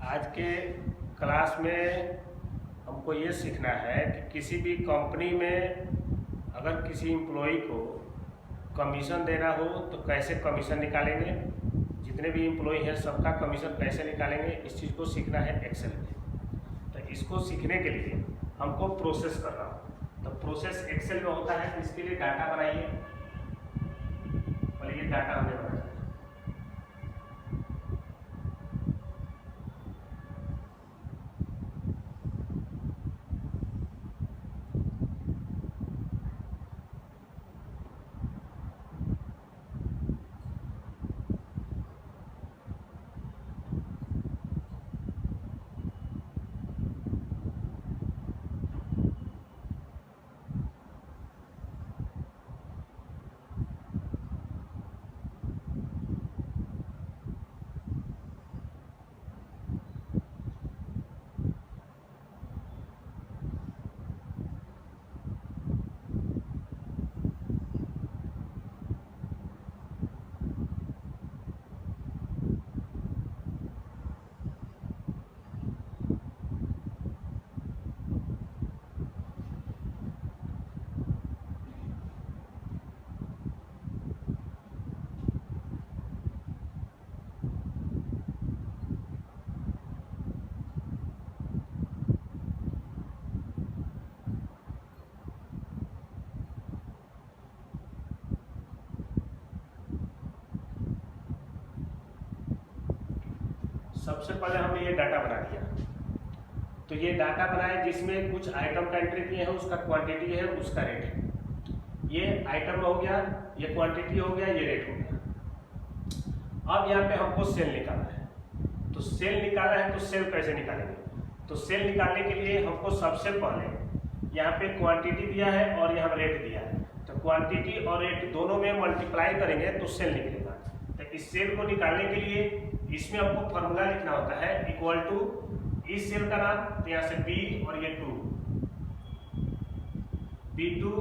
आज के क्लास में हमको ये सीखना है कि किसी भी कंपनी में अगर किसी एम्प्लॉय को कमीशन देना हो तो कैसे कमीशन निकालेंगे, जितने भी एम्प्लॉय हैं सबका कमीशन कैसे निकालेंगे, इस चीज़ को सीखना है एक्सेल में। तो इसको सीखने के लिए हमको प्रोसेस करना हो, तो प्रोसेस एक्सेल में होता है। तो इसके लिए डाटा बनाइए, और ये डाटा हमने बनाया। सबसे पहले हमने ये डाटा बना लिया। तो ये डाटा बनाया जिसमें कुछ आइटम का एंट्री किए हैं, उसका क्वांटिटी है, उसका रेट है। ये आइटम हो गया, ये क्वांटिटी हो गया, ये रेट हो गया। अब यहाँ पे हमको सेल निकालना है। तो सेल निकालना है, तो सेल कैसे निकालेंगे? तो सेल निकालने के लिए हमको सबसे पहले यहाँ पे क्वांटिटी दिया है और यहाँ रेट दिया है। तो क्वांटिटी और रेट दोनों में मल्टीप्लाई करेंगे तो सेल निकलेगा। तो इस सेल को निकालने के लिए इसमें हमको फॉर्मूला लिखना होता है, इक्वल टू इस सेल का नाम, तो यहाँ से बी और ये 2, B2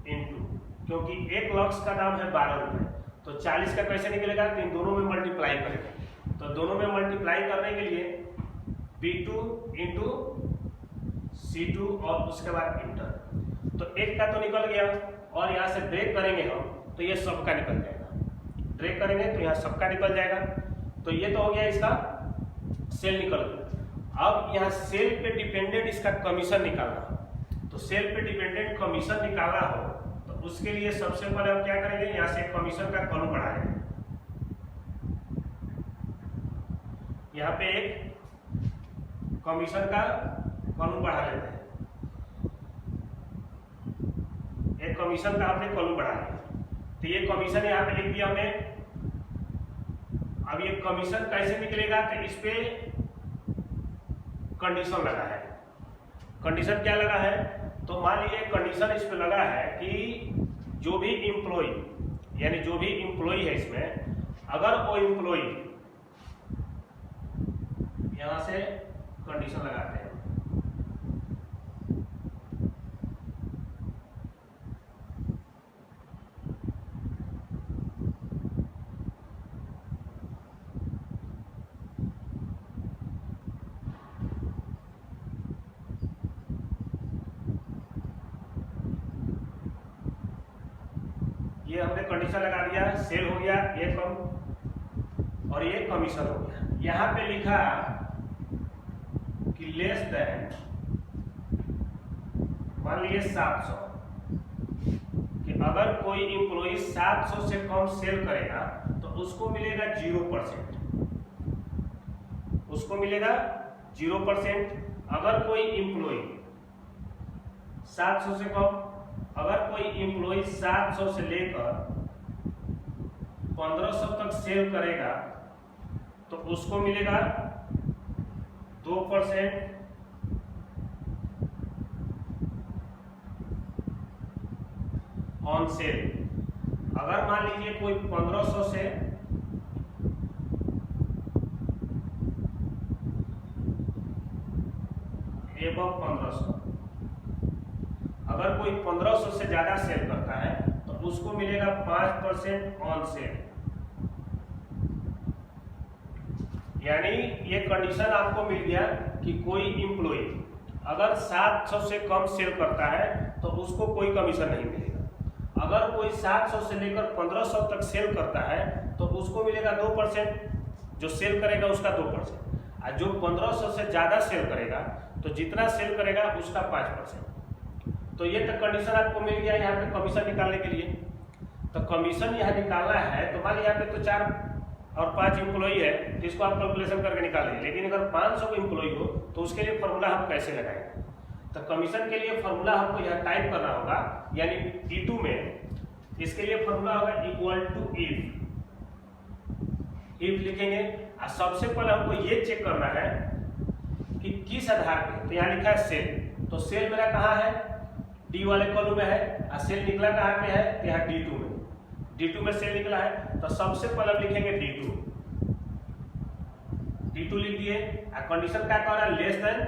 इंटू, क्योंकि एक लक्स का दाम है 12 रुपए, तो 40 का कैसे निकलेगा? तो इन दोनों में मल्टीप्लाई करेंगे। तो दोनों में मल्टीप्लाई करने के लिए B2 इंटू C2 और उसके बाद इंटर। तो एक का तो निकल गया, और यहाँ से ब्रेक करेंगे हम तो ये सबका निकल जाएगा। ब्रेक करेंगे तो यहाँ सबका निकल जाएगा। तो ये तो हो गया, इसका सेल निकल गया। अब यहाँ सेल पे डिपेंडेंट इसका कमीशन निकालना। तो सेल पे डिपेंडेंट कमीशन निकालना हो तो उसके लिए सबसे पहले हम क्या करेंगे, यहाँ से कमीशन का कॉलम बढ़ाएंगे। यहाँ पे एक कमीशन का कॉलम बढ़ा लेते हैं। एक कमीशन का हमने कॉलम बढ़ा लिया। तो ये कमीशन यहाँ पे लिख दिया हमने। अब ये कमीशन कैसे निकलेगा? तो इस पे कंडीशन लगा है। कंडीशन क्या लगा है? तो मान लीजिए कंडीशन इस पे लगा है कि जो भी एम्प्लॉय, यानी जो भी एम्प्लॉय है इसमें, अगर वो एम्प्लॉय, यहां से कंडीशन लगाते हैं, ये हमने कंडीशन लगा दिया, सेल हो गया, ये कम और ये कमीशन हो गया। यहां पे लिखा कि लेस देन, मान लीजिए 700, कि अगर कोई एम्प्लॉय 700 से कम सेल करेगा तो उसको मिलेगा 0%, उसको मिलेगा 0%। अगर कोई एम्प्लॉय 700 से कम, अगर कोई एम्प्लॉय 700 से लेकर 1500 तक सेल करेगा तो उसको मिलेगा 2% ऑन सेल। अगर मान लीजिए कोई 1500 से एबव 1500, अगर कोई 1500 से ज्यादा सेल करता है तो उसको मिलेगा 5% ऑन सेल। यानी ये कंडीशन आपको मिल गया कि कोई इम्प्लॉय अगर 700 से कम सेल करता है तो उसको कोई कमीशन नहीं मिलेगा। अगर कोई 700 से लेकर 1500 तक सेल करता है तो उसको मिलेगा 2%, जो सेल करेगा उसका 2%, और जो 1500 से ज़्यादा सेल करेगा तो जितना सेल करेगा उसका 5%। तो ये तो कंडीशन आपको मिल गया यहाँ पे कमीशन निकालने के लिए। तो कमीशन यहाँ निकालना है तो मान यहाँ पे तो 4 और 5 इम्प्लॉय है जिसको आप कैलकुलेशन करके निकालेंगे, लेकिन अगर 500 इम्प्लॉय हो तो उसके लिए फॉर्मूला हम कैसे लगाएंगे। तो कमीशन के लिए फॉर्मूला हमको यहाँ टाइप करना होगा, यानी T2 में इसके लिए फॉर्मूला होगा इक्वल टू इफ लिखेंगे। और सबसे पहले हमको ये चेक करना है कि किस आधार पे। तो यहाँ लिखा है सेल, तो सेल मेरा कहाँ है, डी वाले कॉलम में है, और सेल निकला कहाँ पे है, तो यहाँ D2 में। D2 में सेल निकला है तो सबसे पहले लिखेंगे D2 लिख दिए। और कंडीशन क्या कह रहा है, लेस देन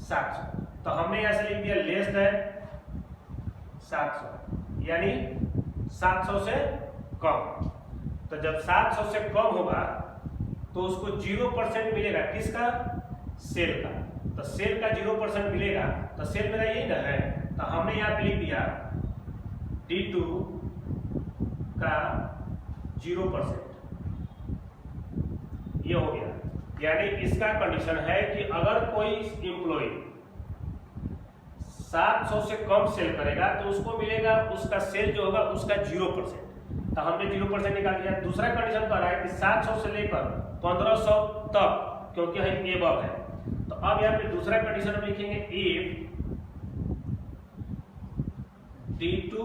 700, तो हमने यहाँ से लिख दिया लेस देन 700, यानी 700 से कम। तो जब 700 से कम होगा तो उसको 0% मिलेगा, किसका, सेल का। तो सेल का 0% मिलेगा, तो सेल मेरा यही ना है, तो हमने यहाँ पे लिख दिया D2 का 0%, ये हो गया। यानी इसका कंडीशन है कि अगर कोई इम्प्लॉय 700 से कम सेल करेगा तो उसको मिलेगा, उसका सेल जो होगा उसका 0%, तो हमने 0% निकाल दिया। दूसरा कंडीशन कह रहा है कि 700 से लेकर 1500 तक, क्योंकि हम एबव है, तो अब यहाँ पे दूसरा कंडीशन में लिखेंगे if D2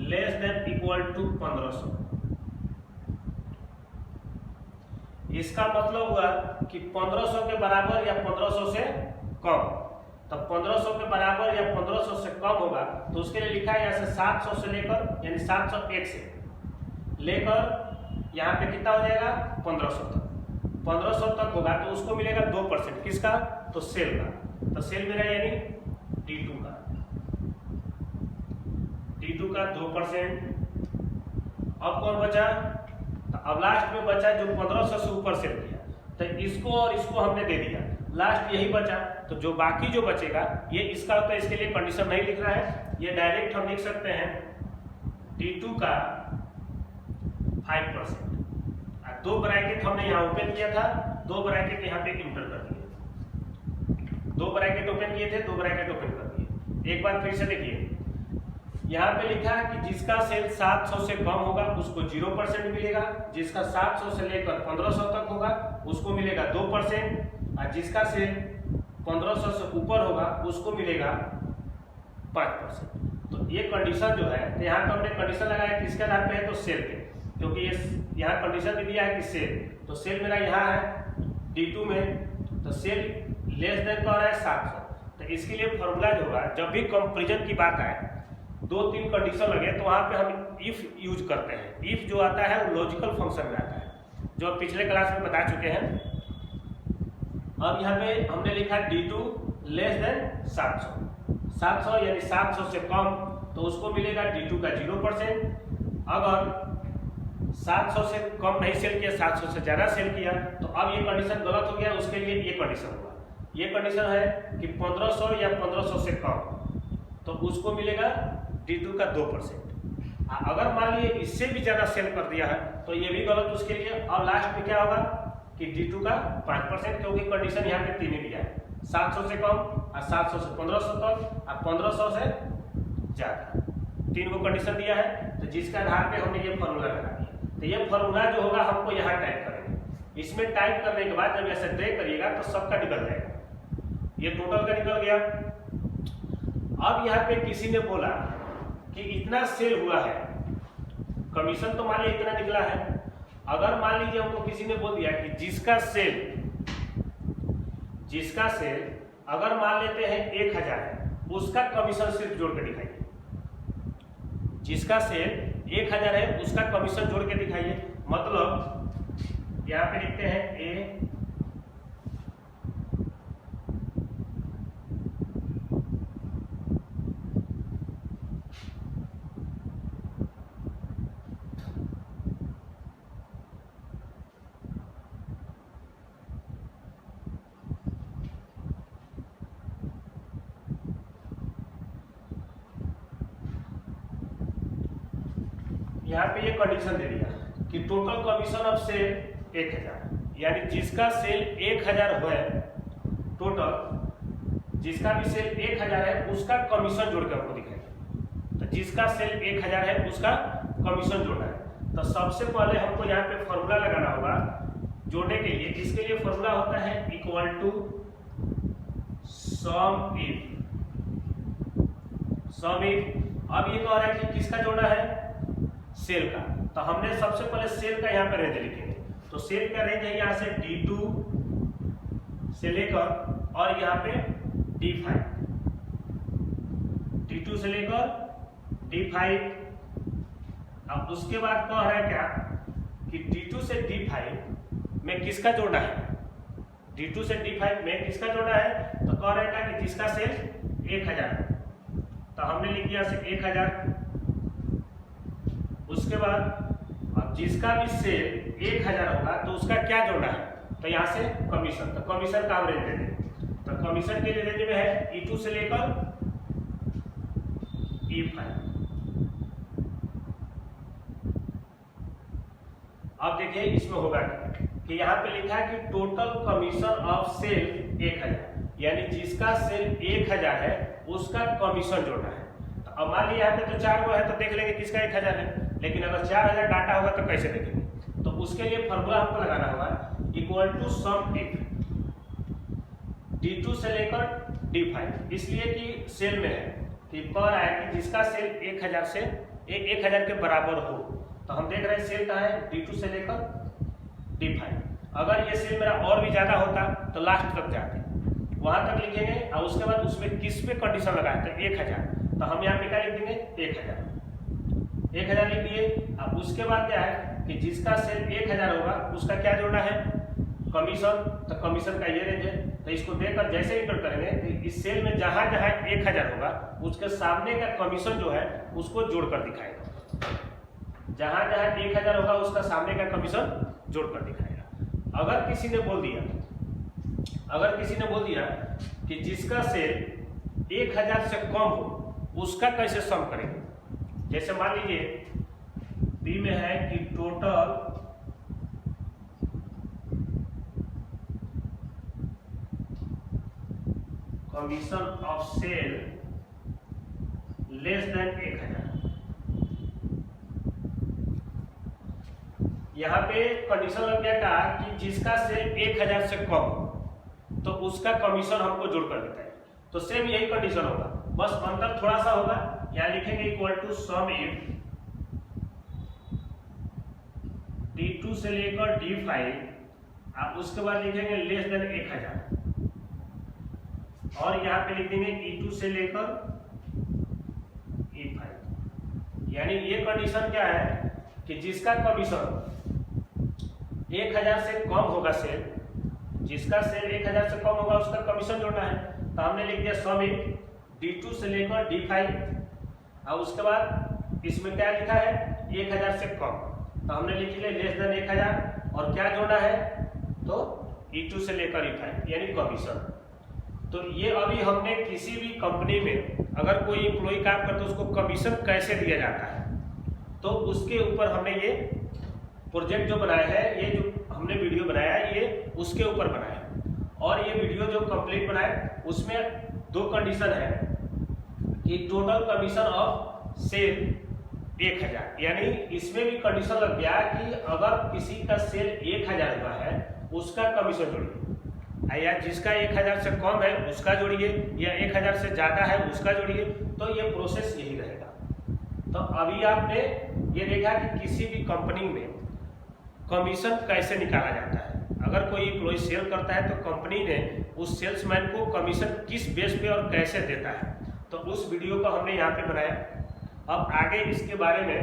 less than equal to 1500। इसका मतलब हुआ कि 1500 के बराबर या 1500 से कम। तो 1500 के बराबर या 1500 से कम होगा तो उसके लिए लिखा है यहाँ से 700 से लेकर, यानी 701 से लेकर यहाँ पे कितना हो जाएगा 1500 तक। 1500 तक होगा तो उसको मिलेगा 2%, किसका, तो सेल का। तो सेल मेरा यानी D2 का 2%। अब कौन बचा, तो अब लास्ट में बचा जो 1500 से ऊपर सेल किया, तो इसको और इसको हमने दे दिया, लास्ट यही बचा। तो जो बाकी जो बचेगा ये इसका होता है, इसके लिए कंडीशन नहीं लिख रहा है, ये डायरेक्ट हम लिख सकते हैं D2 का 5%। 2 ब्रैकेट हमने यहाँ ओपन किया था, 2 ब्रैकेट यहाँ पे इंटर कर दिए, 2 ब्रैकेट ओपन किए थे, 2 ब्रैकेट ओपन कर दिए। एक बार फिर से देखिए, यहाँ पे लिखा है कि जिसका सेल 700 से कम होगा उसको 0% मिलेगा, जिसका 700 से लेकर 1500 तक होगा उसको मिलेगा 2%, और जिसका सेल 1500 से ऊपर होगा उसको मिलेगा 5%। तो ये कंडीशन जो है, तो यहाँ पे हमने कंडीशन लगाया किसके आधार पे है, तो सेल पे, क्योंकि ये यहाँ कंडीशन भी दिया है कि सेल, तो सेल मेरा यहाँ है D2 में, तो सेल लेस देन का हो रहा है 700। तो इसके लिए फॉर्मूला जो होगा, जब भी कंपैरिजन की बात आए 2-3 कंडीशन लगे तो वहाँ पे हम इफ यूज करते हैं। इफ जो आता है वो लॉजिकल फंक्शन में आता है, जो पिछले क्लास में बता चुके हैं। अब यहाँ पे हमने लिखा D2 लेस देन 700 यानी 700 से कम, तो उसको मिलेगा D2 का 0%। अगर 700 से कम नहीं सेल किया, 700 से ज़्यादा सेल किया, तो अब ये कंडीशन गलत हो गया, उसके लिए ये कंडीशन होगा। ये कंडीशन है कि 1500 या 1500 से कम, तो उसको मिलेगा D2 का 2%। अगर मान लीजिए इससे भी ज़्यादा सेल कर दिया है तो ये भी गलत, उसके लिए अब लास्ट में क्या होगा कि D2 का 5%, क्योंकि कंडीशन यहाँ पे 3 ही दिया है, 700 से कम और 700 से 1500 तक और 1500 से ज़्यादा, 3 को कंडीशन दिया है। तो जिसके आधार पे हमने ये फॉर्मूला लगा दिया। तो ये फॉर्मूला जो होगा हमको यहाँ टाइप करेंगे। इसमें टाइप करने के बाद जब ऐसे ड्रैग करिएगा तो सबका निकल जाएगा, ये टोटल का निकल गया। अब यहाँ पे किसी ने बोला कि इतना सेल हुआ है, कमीशन तो मान लीजिए इतना निकला है। अगर मान लीजिए हमको किसी ने बोल दिया कि जिसका सेल अगर मान लेते हैं 1000 है, उसका कमीशन सिर्फ जोड़ के दिखाइए। जिसका सेल 1000 है उसका कमीशन जोड़ के दिखाइए। मतलब यहाँ पे लिखते हैं ए यहाँ पे ये कंडीशन दे दिया कि टोटल कमीशन ऑफ सेल 1000, यानी जिसका सेल 1000 है, टोटल जिसका भी सेल 1000 है उसका कमीशन जोड़ के हमको दिखाएगा। तो जिसका सेल 1000 है उसका कमीशन जोड़ना है। तो सबसे पहले हमको यहाँ पे फॉर्मूला लगाना होगा जोड़ने के लिए। इसके लिए फॉर्मूला होता है इक्वल टू सम इफ। अब ये कह रहा है कि किसका जोड़ना है, सेल का। तो हमने सबसे पहले सेल का यहाँ पे रेंज लिखेंगे। तो सेल का रेंज है यहाँ से D2 से लेकर और यहाँ पे D5, D2 से लेकर D5। अब उसके बाद कह रहा है क्या कि D2 से D5 में किसका जोड़ना है, D2 से D5 में किसका जोड़ना है। तो कह रहा है क्या कि जिसका सेल 1000 है। तो हमने लिख दिया से 1000। उसके बाद अब जिसका भी सेल 1000 होगा तो उसका क्या जोड़ना है, तो यहाँ से कमीशन। तो कमीशन का हम रेंज दे देंगे। तो कमीशन के लिए रेंज में है E2 से लेकर E5। अब देखिए इसमें होगा कि यहाँ पे लिखा है कि टोटल कमीशन ऑफ सेल 1000, यानी जिसका सेल 1000 है उसका कमीशन जोड़ना है। तो अब मान लिया यहाँ पे तो 4 गो है तो देख लेंगे किसका 1000 है, लेकिन अगर 4000 डाटा होगा तो कैसे देखेंगे। तो उसके लिए फॉर्मूला हमको लगाना होगा equal to some if D2 से लेकर D5, इसलिए कि सेल में है कि पर आए कि जिसका सेल 1000 से 1000 के बराबर हो। तो हम देख रहे हैं सेल का है D2 से लेकर D5। अगर ये सेल मेरा और भी ज्यादा होता तो लास्ट तक जाते, वहां तक लिखेंगे और उसके बाद उसमें किस पे कंडीशन लगाए थे 1000। तो हम यहाँ पे क्या लिख देंगे 1000 लिख दिए। अब उसके बाद क्या है कि जिसका सेल 1000 होगा उसका क्या जोड़ना है, कमीशन। तो कमीशन का ये रेंज है। तो इसको देखकर जैसे इंटर करेंगे तो इस सेल में जहां जहां 1000 होगा उसके सामने का कमीशन जो है उसको जोड़कर दिखाएगा। जहां जहां 1000 होगा उसका सामने का कमीशन जोड़कर दिखाएगा। अगर किसी ने बोल दिया कि जिसका सेल 1000 से कम हो उसका कैसे सम करेंगे। जैसे मान लीजिए बी में है कि total commission of sale less than 1000। यहाँ पे कंडीशन लग गया था कि जिसका सेल 1000 से कम तो उसका कमीशन हमको जोड़कर देता है। तो सेम यही कंडीशन होगा, बस अंतर थोड़ा सा होगा। यहाँ लिखेंगे equal to some if D2 से लेकर D5, आप उसके बाद लिखेंगे लेस देन 1000 और यहाँ पे लिख देंगे E2 से लेकर E5। यानी ये कंडीशन क्या है कि जिसका कमीशन 1000 से कम होगा सेल, जिसका सेल 1000 से कम होगा उसका कमीशन जोड़ना है। तो हमने लिख दिया सम इफ D2 से लेकर D5 और उसके बाद इसमें क्या लिखा है 1000 से कम। तो हमने लिख लिया लेस देन 1000 और क्या जोड़ना है तो E2 से लेकर E5 यानी कमीशन। तो ये अभी हमने किसी भी कंपनी में अगर कोई एम्प्लॉय काम करता है उसको कमीशन कैसे दिया जाता है तो उसके ऊपर हमने ये प्रोजेक्ट जो बनाया है, ये जो हमने वीडियो बनाया है ये उसके ऊपर बनाया है। और ये वीडियो जो कंप्लीट बनाया उसमें 2 कंडीशन है कि टोटल कमीशन ऑफ सेल 1000, यानी इसमें भी कंडीशन लग गया कि अगर किसी का सेल 1000 हुआ है उसका कमीशन जोड़िए, या जिसका 1000 से कम है उसका जोड़िए, या 1000 से ज्यादा है उसका जोड़िए। तो ये प्रोसेस यही रहेगा। तो अभी आपने ये देखा कि किसी भी कंपनी में कमीशन कैसे निकाला जाता है। अगर कोई एम्प्लॉय सेल करता है तो कंपनी ने उस सेल्समैन को कमीशन किस बेस पे और कैसे देता है, तो उस वीडियो को हमने यहाँ पे बनाया। अब आगे इसके बारे में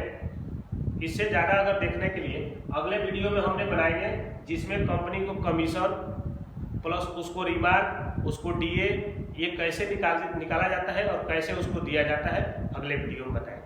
इससे ज़्यादा अगर देखने के लिए अगले वीडियो में हमने बनाएंगे जिसमें कंपनी को कमीशन प्लस उसको रिमार्क, उसको डीए ये कैसे निकाला जाता है और कैसे उसको दिया जाता है, अगले वीडियो में बताएंगे।